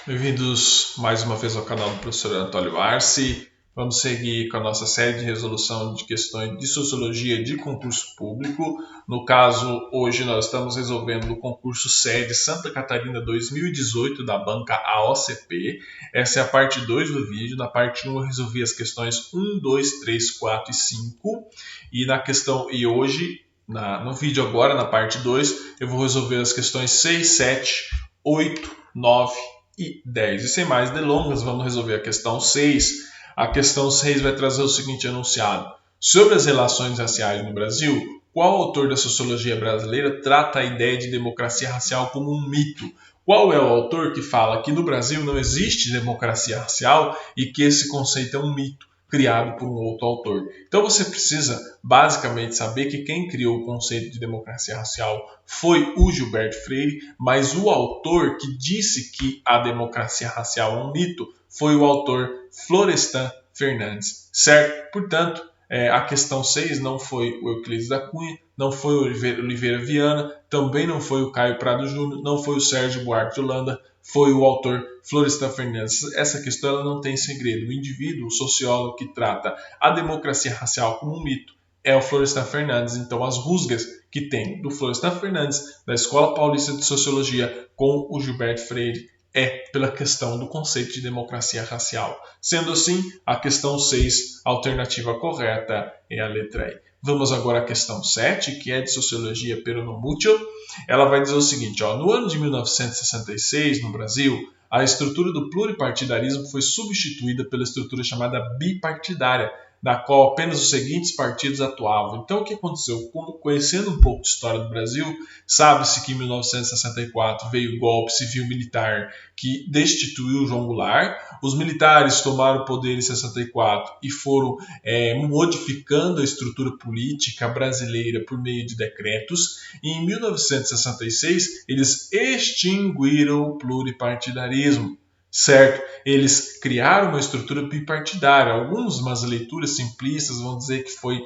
Bem-vindos mais uma vez ao canal do professor Antônio Arce. Vamos seguir com a nossa série de resolução de questões de sociologia de concurso público. No caso, hoje nós estamos resolvendo o concurso sede Santa Catarina 2018 da banca AOCP. Essa é a parte 2 do vídeo. Na parte 1 eu resolvi as questões 1, 2, 3, 4 e 5. E hoje, no vídeo agora, na parte 2, eu vou resolver as questões 6, 7, 8, 9 e 10. E sem mais delongas, vamos resolver a questão 6. A questão 6 vai trazer o seguinte enunciado: sobre as relações raciais no Brasil, qual autor da sociologia brasileira trata a ideia de democracia racial como um mito? Qual é o autor que fala que no Brasil não existe democracia racial e que esse conceito é um mito criado por um outro autor? Então você precisa basicamente saber que quem criou o conceito de democracia racial foi o Gilberto Freire, mas o autor que disse que a democracia racial é um mito foi o autor Florestan Fernandes, certo? Portanto, a questão 6 não foi o Euclides da Cunha, não foi o Oliveira Viana, também não foi o Caio Prado Júnior, não foi o Sérgio Buarque de Holanda, foi o autor Florestan Fernandes. Essa questão ela não tem segredo. O indivíduo, o sociólogo que trata a democracia racial como um mito é o Florestan Fernandes. Então, as rusgas que tem do Florestan Fernandes, da Escola Paulista de Sociologia, com o Gilberto Freire, é pela questão do conceito de democracia racial. Sendo assim, a questão 6, a alternativa correta é a letra E. Vamos agora à questão 7, que é de Sociologia Peronomútil. Ela vai dizer o seguinte: no ano de 1966, no Brasil, a estrutura do pluripartidarismo foi substituída pela estrutura chamada bipartidária, na qual apenas os seguintes partidos atuavam. Então, o que aconteceu? Conhecendo um pouco de história do Brasil, sabe-se que em 1964 veio o golpe civil-militar que destituiu João Goulart. Os militares tomaram o poder em 64 e foram modificando a estrutura política brasileira por meio de decretos. E em 1966, eles extinguiram o pluripartidarismo. Certo? Eles criaram uma estrutura bipartidária. Algumas leituras simplistas vão dizer que foi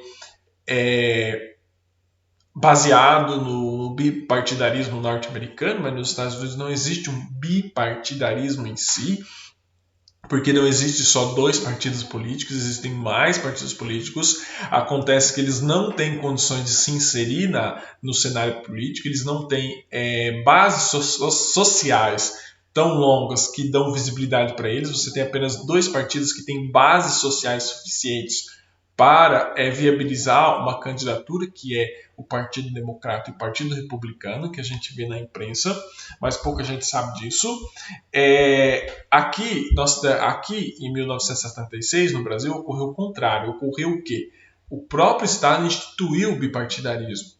baseado no bipartidarismo norte-americano, mas nos Estados Unidos não existe um bipartidarismo em si, porque não existe só dois partidos políticos, existem mais partidos políticos. Acontece que eles não têm condições de se inserir no cenário político, eles não têm bases sociais tão longas que dão visibilidade para eles. Você tem apenas dois partidos que têm bases sociais suficientes para viabilizar uma candidatura, que é o Partido Democrata e o Partido Republicano, que a gente vê na imprensa, mas pouca gente sabe disso. Aqui em 1976, no Brasil, ocorreu o contrário. Ocorreu o quê? O próprio Estado instituiu o bipartidarismo.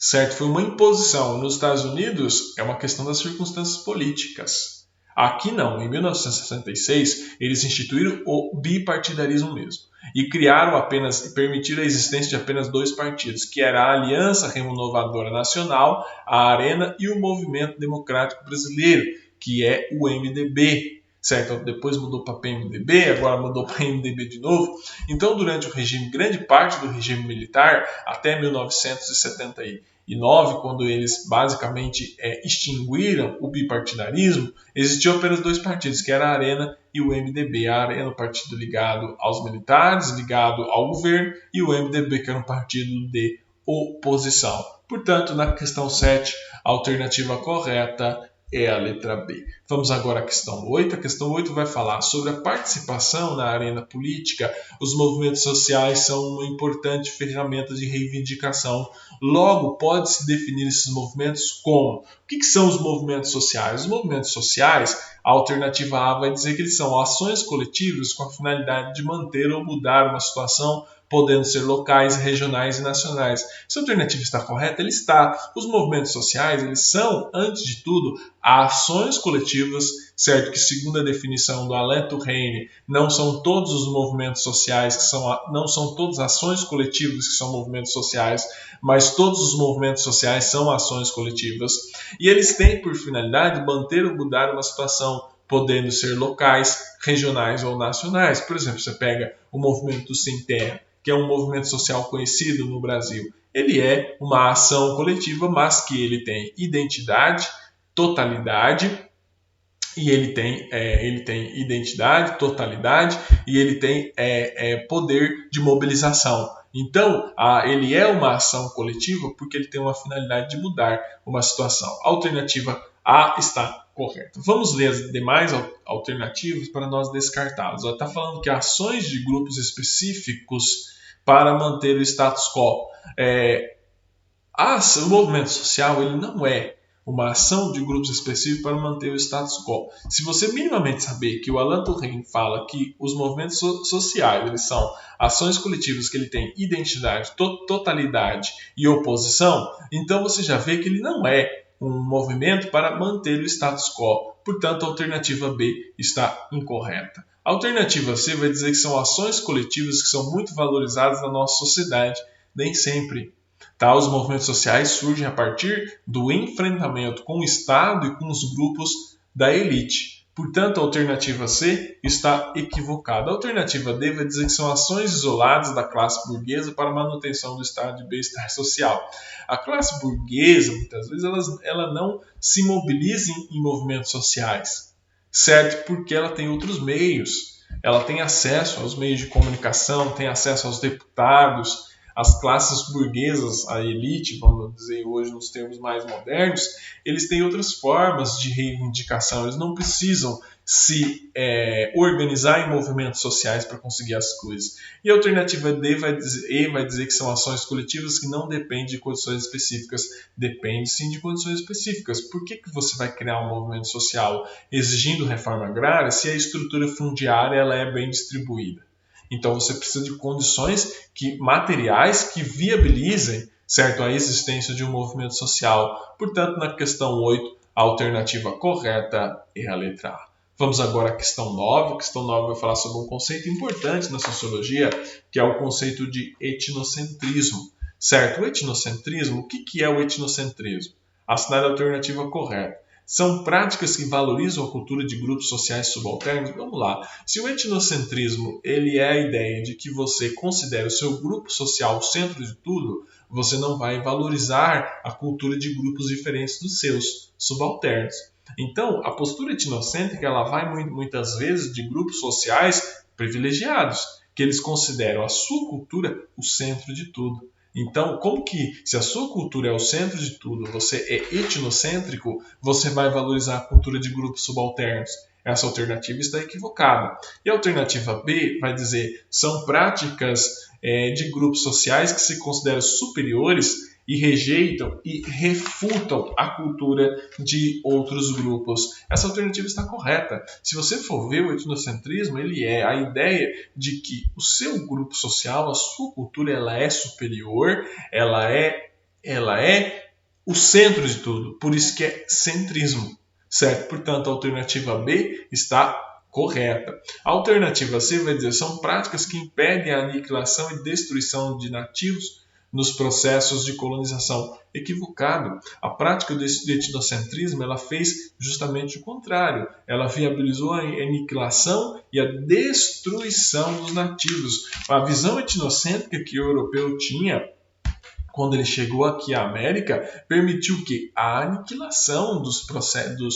Certo? Foi uma imposição. Nos Estados Unidos, é uma questão das circunstâncias políticas. Aqui não. Em 1966, eles instituíram o bipartidarismo mesmo. E permitiram a existência de apenas dois partidos, que era a Aliança Renovadora Nacional, a Arena, e o Movimento Democrático Brasileiro, que é o MDB. Certo? Depois mudou para PMDB, agora mudou para MDB de novo. Então, durante o regime, grande parte do regime militar, até 1979, quando eles basicamente extinguiram o bipartidarismo, existiam apenas dois partidos, que era a Arena e o MDB. A Arena, um partido ligado aos militares, ligado ao governo, e o MDB, que era um partido de oposição. Portanto, na questão 7, a alternativa correta é a letra B. Vamos agora à questão 8. A questão 8 vai falar sobre a participação na arena política. Os movimentos sociais são uma importante ferramenta de reivindicação. Logo, pode-se definir esses movimentos como: o que são os movimentos sociais? Os movimentos sociais, a alternativa A vai dizer que eles são ações coletivas com a finalidade de manter ou mudar uma situação, podendo ser locais, regionais e nacionais. Se a alternativa está correta, ele está. Os movimentos sociais, eles são, antes de tudo, ações coletivas, certo? Que, segundo a definição do Alain Touraine, não são todos os movimentos sociais não são todas ações coletivas que são movimentos sociais, mas todos os movimentos sociais são ações coletivas. E eles têm por finalidade manter ou mudar uma situação, podendo ser locais, regionais ou nacionais. Por exemplo, você pega o movimento Sem Terra, que é um movimento social conhecido no Brasil. Ele é uma ação coletiva, mas que ele tem identidade, totalidade e ele tem identidade, totalidade e ele tem poder de mobilização. Então, ele é uma ação coletiva porque ele tem uma finalidade de mudar uma situação. A alternativa A está correta. Vamos ler as demais alternativas para nós descartá-las. Está falando que ações de grupos específicos para manter o status quo. O movimento social ele não é uma ação de grupos específicos para manter o status quo. Se você minimamente saber que o Alan Turing fala que os movimentos sociais eles são ações coletivas que ele tem identidade, totalidade e oposição, então você já vê que ele não é um movimento para manter o status quo. Portanto, a alternativa B está incorreta. A alternativa C vai dizer que são ações coletivas que são muito valorizadas na nossa sociedade. Nem sempre. Tá? Os movimentos sociais surgem a partir do enfrentamento com o Estado e com os grupos da elite. Portanto, a alternativa C está equivocada. A alternativa D vai dizer que são ações isoladas da classe burguesa para a manutenção do estado de bem-estar social. A classe burguesa, muitas vezes, ela não se mobiliza em movimentos sociais, certo? Porque ela tem outros meios. Ela tem acesso aos meios de comunicação, tem acesso aos deputados. As classes burguesas, a elite, vamos dizer hoje nos termos mais modernos, eles têm outras formas de reivindicação, eles não precisam se organizar em movimentos sociais para conseguir as coisas. E a alternativa E vai dizer que são ações coletivas que não dependem de condições específicas. Depende sim de condições específicas. Por que você vai criar um movimento social exigindo reforma agrária se a estrutura fundiária ela é bem distribuída? Então você precisa de condições materiais que viabilizem, certo, a existência de um movimento social. Portanto, na questão 8, a alternativa correta é a letra A. Vamos agora à questão 9. A questão 9 vai falar sobre um conceito importante na sociologia, que é o conceito de etnocentrismo. Certo? O etnocentrismo, o que é o etnocentrismo? Assinale a alternativa correta. São práticas que valorizam a cultura de grupos sociais subalternos? Vamos lá. Se o etnocentrismo ele é a ideia de que você considera o seu grupo social o centro de tudo, você não vai valorizar a cultura de grupos diferentes dos seus subalternos. Então, a postura etnocêntrica ela vai muitas vezes de grupos sociais privilegiados, que eles consideram a sua cultura o centro de tudo. Então, como que, se a sua cultura é o centro de tudo, você é etnocêntrico, você vai valorizar a cultura de grupos subalternos? Essa alternativa está equivocada. E a alternativa B vai dizer são práticas de grupos sociais que se consideram superiores e rejeitam e refutam a cultura de outros grupos. Essa alternativa está correta. Se você for ver o etnocentrismo, ele é a ideia de que o seu grupo social, a sua cultura, ela é superior, ela é o centro de tudo. Por isso que é centrismo, certo? Portanto, a alternativa B está correta. A alternativa C vai dizer são práticas que impedem a aniquilação e destruição de nativos nos processos de colonização. Equivocado. A prática do etnocentrismo ela fez justamente o contrário. Ela viabilizou a aniquilação e a destruição dos nativos. A visão etnocêntrica que o europeu tinha quando ele chegou aqui à América, permitiu que a aniquilação dos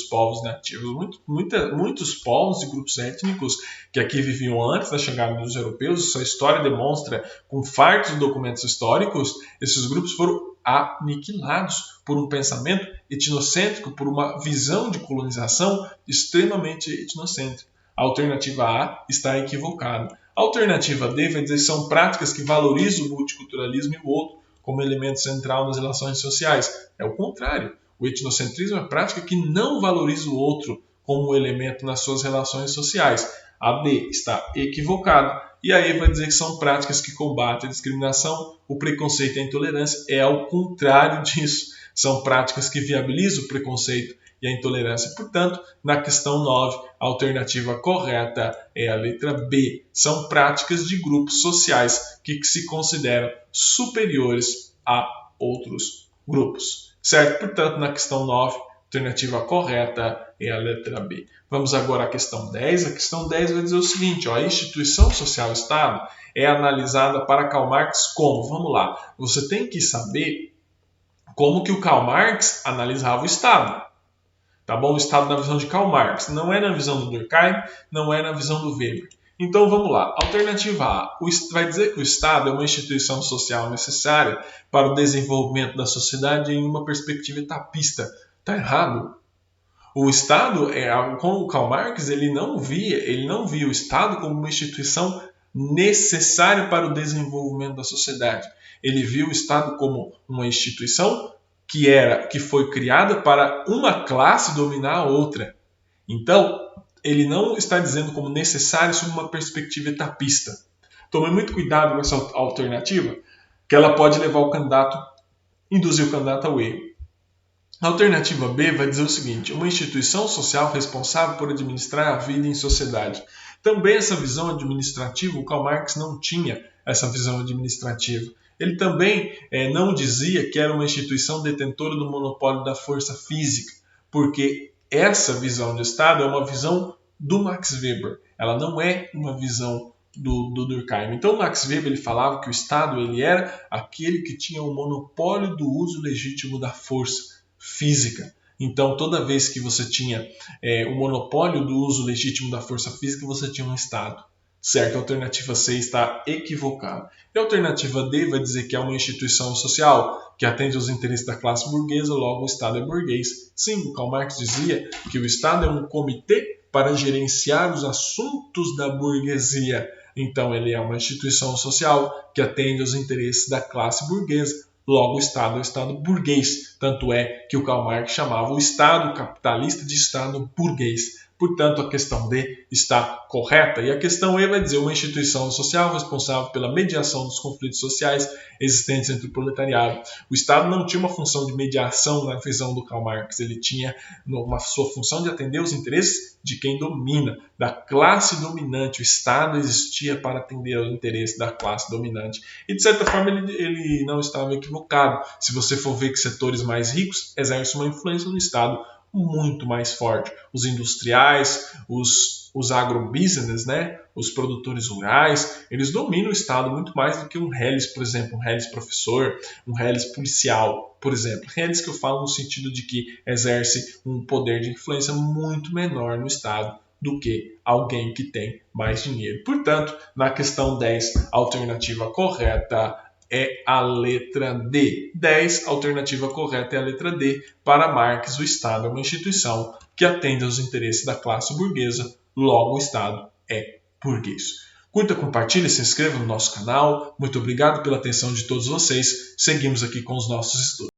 povos nativos. Muitos povos e grupos étnicos que aqui viviam antes da chegada dos europeus, isso a história demonstra com fartos de documentos históricos, esses grupos foram aniquilados por um pensamento etnocêntrico, por uma visão de colonização extremamente etnocêntrica. A alternativa A está equivocada. A alternativa D vai dizer que são práticas que valorizam o multiculturalismo e o outro como elemento central nas relações sociais. É o contrário. O etnocentrismo é a prática que não valoriza o outro como elemento nas suas relações sociais. A D está equivocada. E aí vai dizer que são práticas que combatem a discriminação, o preconceito e a intolerância. É ao contrário disso. São práticas que viabilizam o preconceito e a intolerância. Portanto, na questão 9, a alternativa correta é a letra B. São práticas de grupos sociais que se consideram superiores a outros grupos. Certo? Portanto, na questão 9, a alternativa correta é a letra B. Vamos agora à questão 10. A questão 10 vai dizer o seguinte, a instituição social Estado é analisada para Karl Marx como? Vamos lá. Você tem que saber como que o Karl Marx analisava o Estado. Tá bom? O Estado na visão de Karl Marx, não é na visão do Durkheim, não é na visão do Weber. Então vamos lá. Alternativa A. Vai dizer que o Estado é uma instituição social necessária para o desenvolvimento da sociedade em uma perspectiva etapista. Está errado. O Estado, como o Karl Marx, ele não via o Estado como uma instituição necessária para o desenvolvimento da sociedade. Ele viu o Estado como uma instituição que foi criada para uma classe dominar a outra. Então, ele não está dizendo como necessário sob uma perspectiva etapista. Tome muito cuidado com essa alternativa, que ela pode levar induzir o candidato ao erro. A alternativa B vai dizer o seguinte: uma instituição social responsável por administrar a vida em sociedade. Também essa visão administrativa, o Karl Marx não tinha essa visão administrativa. Ele também não dizia que era uma instituição detentora do monopólio da força física, porque essa visão de Estado é uma visão do Max Weber. Ela não é uma visão do Durkheim. Então, Max Weber ele falava que o Estado ele era aquele que tinha o monopólio do uso legítimo da força física. Então, toda vez que você tinha o monopólio do uso legítimo da força física, você tinha um Estado. Certo? A alternativa C está equivocada. E a alternativa D vai dizer que é uma instituição social que atende aos interesses da classe burguesa, logo o Estado é burguês. Sim, o Karl Marx dizia que o Estado é um comitê para gerenciar os assuntos da burguesia. Então, ele é uma instituição social que atende aos interesses da classe burguesa. Logo, o Estado é o Estado burguês. Tanto é que o Karl Marx chamava o Estado capitalista de Estado burguês. Portanto, a questão D está correta. E a questão E vai dizer uma instituição social responsável pela mediação dos conflitos sociais existentes entre o proletariado. O Estado não tinha uma função de mediação na visão do Karl Marx. Ele tinha uma sua função de atender os interesses de quem domina, da classe dominante. O Estado existia para atender aos interesses da classe dominante. E, de certa forma, ele não estava equivocado. Se você for ver que setores mais ricos exercem uma influência no Estado muito mais forte. Os industriais, os agrobusiness, né? Os produtores rurais, eles dominam o Estado muito mais do que um reles, por exemplo, um reles professor, um reles policial, por exemplo. Reles que eu falo no sentido de que exerce um poder de influência muito menor no Estado do que alguém que tem mais dinheiro. Portanto, na questão 10, a alternativa correta é a letra D. 10, a alternativa correta é a letra D. Para Marx, o Estado é uma instituição que atende aos interesses da classe burguesa, logo o Estado é burguês. Curta, compartilhe, se inscreva no nosso canal. Muito obrigado pela atenção de todos vocês. Seguimos aqui com os nossos estudos.